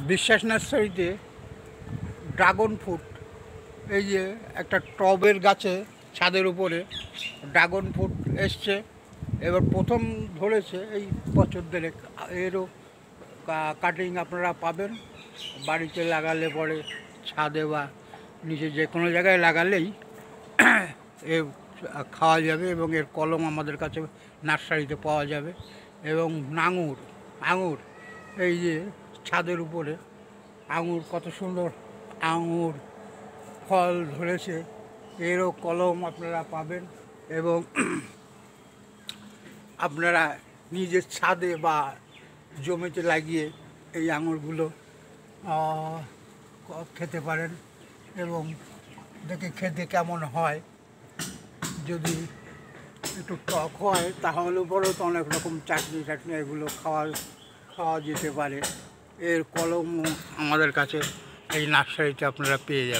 বিশ্বাস নার্সারিতে dragon fruit, এই যে একটা টবের গাছে ছাদের উপরে ড্রাগন ফ্রুট এসছে। এবার প্রথম ধরেছে এই বছর দেড়েক। এরও কাটিং আপনারা পাবেন। বাড়িতে লাগালে পরে ছাদে বা নিচে যে কোনো জায়গায় লাগালেই এ খাওয়া যাবে, এবং এর কলম আমাদের কাছে নার্সারিতে পাওয়া যাবে। এবং আঙুর, এই যে ছাদের উপরে আঙুর, কত সুন্দর আঙুর ফল ধরেছে, এরও কলম আপনারা পাবেন। এবং আপনারা নিজের ছাদে বা জমিতে লাগিয়ে এই আঙুরগুলো খেতে পারেন। এবং দেখে খেতে কেমন হয়, যদি একটু টক হয় তাহলে পরেও তো অনেক রকম চাটনি এগুলো খাওয়া যেতে পারে। এর কলমও আমাদের কাছে এই নার্সারিতে আপনারা পেয়ে যাবেন।